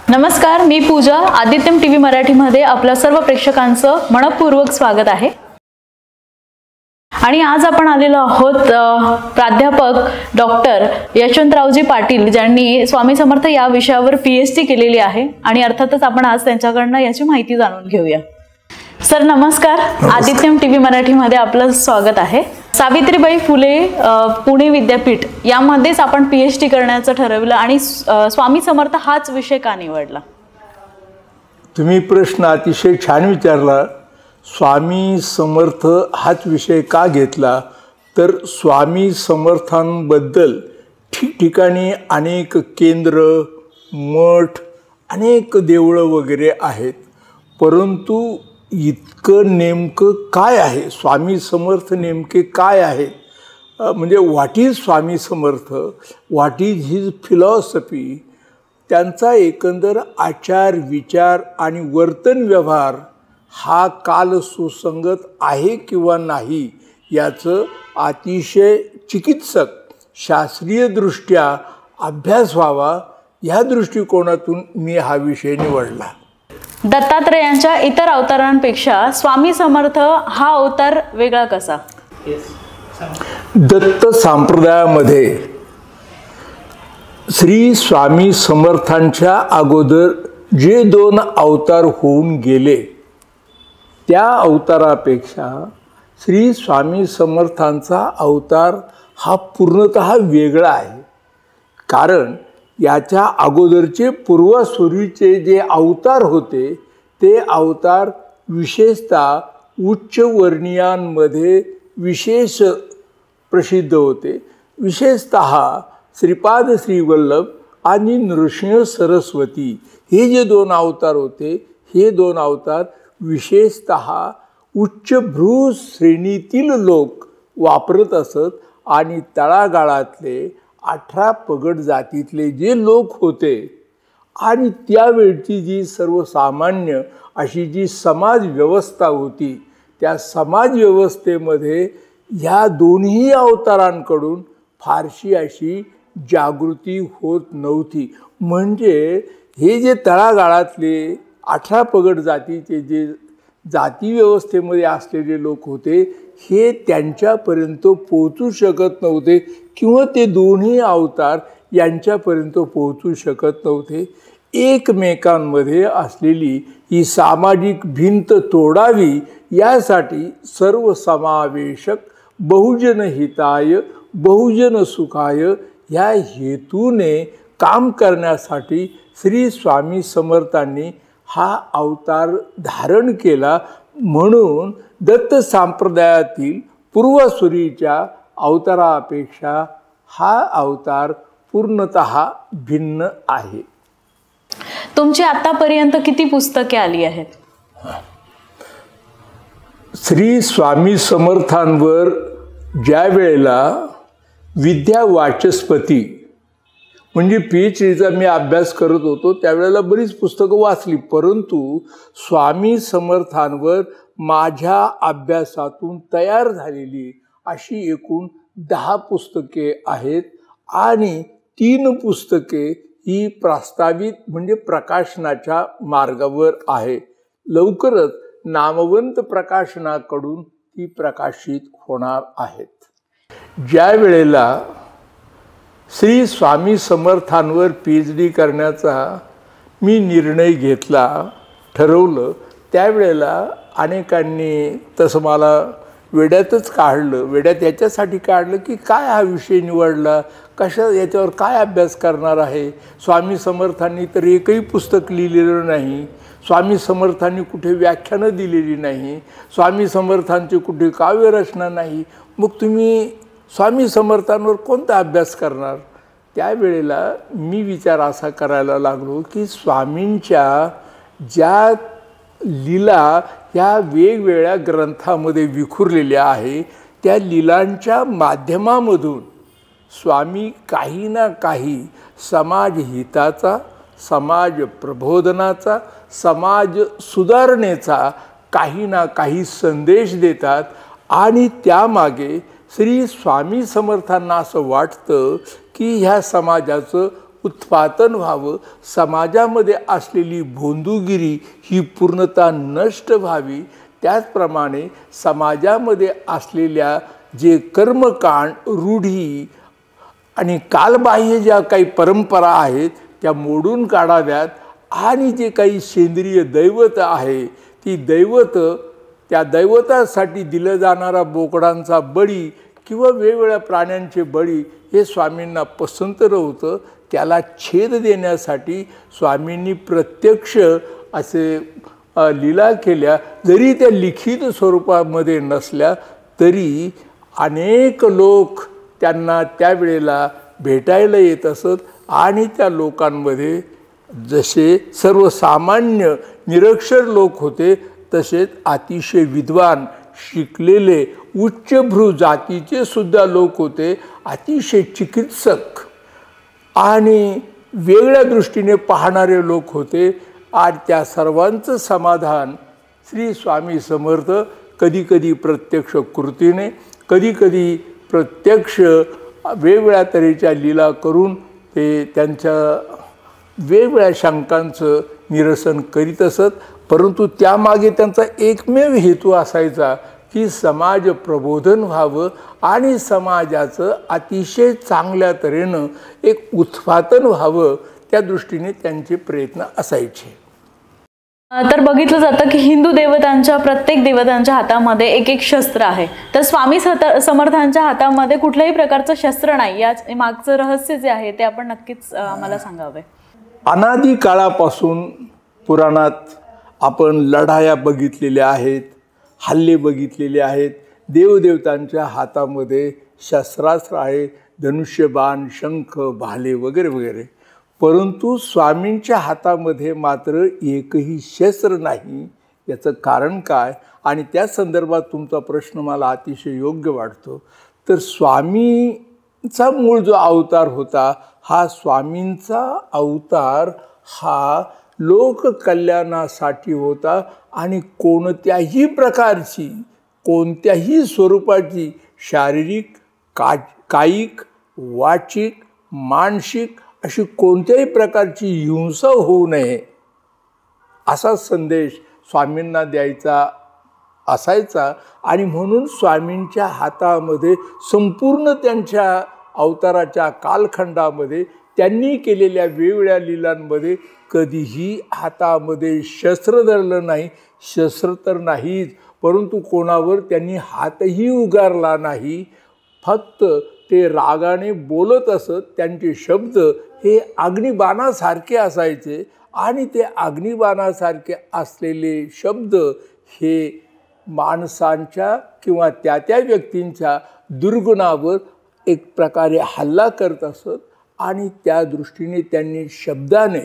नमस्कार, मी पूजा. आदित्यम टीव्ही मराठीमध्ये आपल्या सर्व प्रेक्षकांचं मनपूर्वक स्वागत आहे. आणि आज आपण आलेलो आहोत प्राध्यापक डॉक्टर यशवंतरावजी पाटील, ज्यांनी स्वामी समर्थ या विषयावर PhD केलेली आहे आणि अर्थातच आपण आज त्यांच्याकडनं याची माहिती जाणून घेऊया. सर नमस्कार. आदित्यम टीव्ही मराठीमध्ये आपलं स्वागत आहे. सावित्रीबाई फुले पुणे विद्यापीठ यामध्येच आपण PhD करण्याचं ठरवलं आणि स्वामी समर्थ हाच विषय का निवडला? तुम्ही प्रश्न अतिशय छान विचारला. स्वामी समर्थ हाच विषय का घेतला तर स्वामी समर्थांबद्दल ठिकठिकाणी अनेक केंद्र, मठ, अनेक देवळं वगैरे आहेत, परंतु इतकं नेमकं काय आहे, स्वामी समर्थ नेमके काय आहेत, म्हणजे what is Swami Samarth, what is his philosophy, त्यांचा एकंदर आचार विचार आणि वर्तन व्यवहार हा काल सुसंगत आहे किंवा नाही याचं अतिशय चिकित्सक शास्त्रीयदृष्ट्या अभ्यास व्हावा या दृष्टिकोनातून मी हा विषय निवडला. दत्तात्रेयांच्या इतर अवतारांपेक्षा स्वामी समर्थ हा अवतार वेगळा कसा? दत्त संप्रदायामध्ये श्री स्वामी समर्थांच्या अगोदर जे 2 अवतार होऊन गेले त्या अवतारापेक्षा श्री स्वामी समर्थांचा अवतार हा पूर्णतः वेगळा आहे. कारण याच्या अगोदरचे पूर्वसूरीचे जे अवतार होते ते अवतार विशेषतः उच्चवर्णीयांमध्ये विशेष प्रसिद्ध होते. विशेषतः श्रीपाद श्रीवल्लभ आणि नृसिंह सरस्वती हे जे 2 अवतार होते, हे 2 अवतार विशेषतः उच्चभ्रू श्रेणीतील लोक वापरत असत आणि तळागाळातले 18 पगड जातीतले जे लोक होते आणि त्यावेळची जी सर्वसामान्य अशी जी समाज व्यवस्था होती, त्या समाज व्यवस्थेमध्ये ह्या दोन्ही अवतारांकडून फारशी अशी जागृती होत नव्हती. म्हणजे हे जे तळागाळातले 18 पगड जातीचे जे जाती व्यवस्थेमध्ये असलेले लोक होते हे त्यांच्यापर्यंत पोहोचू शकत नव्हते किंवा ते दोन्ही अवतार यांच्यापर्यंत पोहोचू शकत नव्हते. एकमेकांमध्ये असलेली ही सामाजिक भिंत तोडावी यासाठी सर्वसमावेशक बहुजन हिताय बहुजन सुखाय ह्या हेतूने काम करण्यासाठी श्री स्वामी समर्थांनी हा अवतार धारण केला. म्हणून दत्त संप्रदायातील पूर्वसूरीच्या अवतारापेक्षा हा अवतार पूर्णतः भिन्न आहे. तुमची आतापर्यंत किती पुस्तके आली आहेत? श्री स्वामी समर्थांवर ज्या वेळेला विद्या वाचस्पती म्हणजे PhDचा मी अभ्यास करत होतो त्यावेळेला बरीच पुस्तकं वाचली, परंतु स्वामी समर्थांवर माझ्या अभ्यासातून तयार झालेली अशी एकूण 10 पुस्तके आहेत आणि 3 पुस्तके ही प्रस्तावित म्हणजे प्रकाशनाच्या मार्गावर आहे. लवकरच नामवंत प्रकाशनाकडून ती प्रकाशित होणार आहेत. ज्या वेळेला श्री स्वामी समर्थांवर PhD करण्याचा मी निर्णय घेतला, ठरवलं, त्यावेळेला अनेकांनी तसं मला वेड्यातच काढलं. वेड्यात याच्यासाठी काढलं की काय हा विषय निवडला, कशा याच्यावर काय अभ्यास करणार आहे, स्वामी समर्थांनी तर एकही पुस्तक लिहिलेलं नाही, स्वामी समर्थांनी कुठे व्याख्यानं दिलेली नाही, स्वामी समर्थांची कुठे काव्यरचना नाही, मग तुम्ही स्वामी समर्थांवर कोणता अभ्यास करणार? त्यावेळेला मी विचार असा करायला लागलो की स्वामींच्या ज्या लीला ह्या वेगवेगळ्या ग्रंथामध्ये विखुरलेल्या आहे त्या लीलांच्या माध्यमामधून स्वामी काही ना काही समाजहिताचा, समाज प्रबोधनाचा, समाज सुधारणेचा काही ना काही संदेश देतात आणि त्यामागे श्री स्वामी समर्थांना असं वाटतं की ह्या समाजाचं उत्पादन व्हावं, समाजामध्ये असलेली भोंदूगिरी ही पूर्णतः नष्ट व्हावी, त्याचप्रमाणे समाजामध्ये असलेल्या जे कर्मकांड, रूढी आणि कालबाह्य ज्या काही परंपरा आहेत त्या मोडून काढाव्यात आणि जे काही सेंद्रिय दैवत आहे ती दैवत, त्या दैवतासाठी दिलं जाणारा बोकडांचा बळी किंवा वेगवेगळ्या प्राण्यांचे बळी हे स्वामींना पसंत नव्हतं. त्याला छेद देण्यासाठी स्वामींनी प्रत्यक्ष असे लीला केल्या. जरी त्या लिखित स्वरूपामध्ये नसल्या तरी अनेक लोक त्यांना त्यावेळेला भेटायला येत असत आणि त्या लोकांमध्ये जसे सर्वसामान्य निरक्षर लोक होते तसेच अतिशय विद्वान, शिकलेले, उच्चभ्रू जातीचे सुद्धा लोक होते, अतिशय चिकित्सक आणि वेगळ्या दृष्टीने पाहणारे लोक होते. आणि त्या सर्वांचं समाधान श्री स्वामी समर्थ कधीकधी प्रत्यक्ष कृतीने, कधीकधी प्रत्यक्ष वेगवेगळ्या तऱ्हेच्या लीला करून ते त्यांच्या वेगवेगळ्या शंकांचं निरसन करीत असत. परंतु त्यामागे त्यांचा एकमेव हेतू असायचा की समाज प्रबोधन व्हावं आणि समाजाचं अतिशय चांगल्या तऱ्हेनं एक उत्पादन व्हावं, त्या दृष्टीने त्यांचे प्रयत्न असायचे. तर बघितलं जातं की हिंदू देवतांच्या प्रत्येक देवतांच्या हातामध्ये एक एक शस्त्र आहे, तर स्वामी समर्थांच्या हातामध्ये कुठल्याही प्रकारचं शस्त्र नाही. याच मागचं रहस्य जे आहे ते आपण नक्कीच आम्हाला सांगावे. अनादी काळापासून पुराणात आपण लढाया बघितलेल्या आहेत, हल्ले बघितलेले आहेत. देवदेवतांच्या हातामध्ये शस्त्रास्त्र आहे, धनुष्यबाण, शंख, भाले वगैरे वगैरे. परंतु स्वामींच्या हातामध्ये मात्र एकही शस्त्र नाही. याचं कारण काय? आणि त्या संदर्भात तुमचा प्रश्न मला अतिशय योग्य वाटतो. तर स्वामींचा मूळ जो अवतार होता, हा स्वामींचा अवतार हा लोककल्याणासाठी होता आणि कोणत्याही प्रकारची, कोणत्याही स्वरूपाची शारीरिक, कायिक, वाचिक, मानसिक अशी कोणत्याही प्रकारची हिंसा होऊ नये असा संदेश स्वामींना द्यायचा असायचा. आणि म्हणून स्वामींच्या हातामध्ये संपूर्ण त्यांच्या अवताराच्या कालखंडामध्ये त्यांनी केलेल्या वेगवेगळ्या लीलांमध्ये कधीही हातामध्ये शस्त्र धरलं नाही. शस्त्र तर नाहीच, परंतु कोणावर त्यांनी हातही उगारला नाही. फक्त ते रागाने बोलत असत. त्यांचे शब्द हे अग्निबाणासारखे असायचे आणि ते अग्निबाणासारखे असलेले शब्द हे माणसांच्या किंवा त्या त्या व्यक्तींच्या दुर्गुणावर एक प्रकारे हल्ला करत असत. आणि त्या दृष्टीने त्यांनी शब्दाने,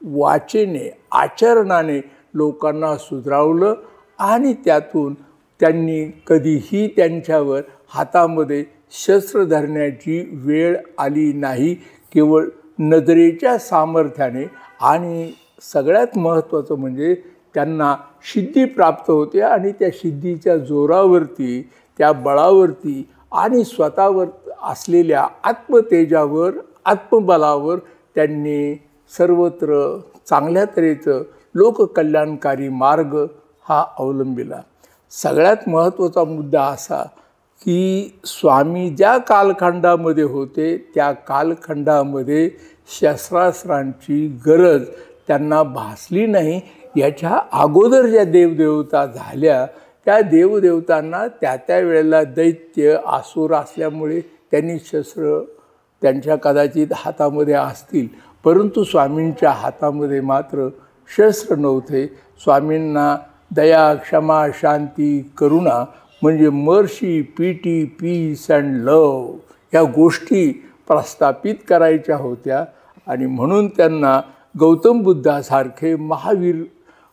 वाचेने, आचरणाने लोकांना सुधारवलं आणि त्यातून त्यांनी कधीही त्यांच्यावर हातामध्ये शस्त्र धरण्याची वेळ आली नाही. केवळ नजरेच्या सामर्थ्याने आणि सगळ्यात महत्त्वाचं म्हणजे त्यांना सिद्धी प्राप्त होते आणि त्या सिद्धीच्या जोरावरती, त्या बळावरती आणि स्वतःवर असलेल्या आत्मतेजावर, आत्मबलावर त्यांनी सर्वत्र चांगल्या तऱ्हेचं लोककल्याणकारी मार्ग हा अवलंबिला. सगळ्यात महत्त्वाचा मुद्दा असा की स्वामी ज्या कालखंडामध्ये होते त्या कालखंडामध्ये शस्त्रास्त्रांची गरज त्यांना भासली नाही. याच्या अगोदर ज्या देवदेवता झाल्या त्या देवदेवतांना त्या त्या वेळेला दैत्य, आसुर असल्यामुळे त्यांनी शस्त्र त्यांच्या कदाचित हातामध्ये असतील, परंतु स्वामींच्या हातामध्ये मात्र शस्त्र नव्हते. स्वामींना दया, क्षमा, शांती, करुणा म्हणजे मर्सी, पीटी, पीस अँड लव ह्या गोष्टी प्रस्थापित करायच्या होत्या. आणि म्हणून त्यांना गौतम बुद्धासारखे, महावीर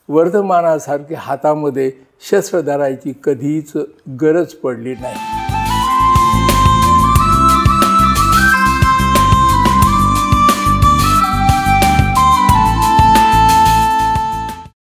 वर्धमानासारखे हातामध्ये शस्त्र धरायची कधीच गरज पडली नाही.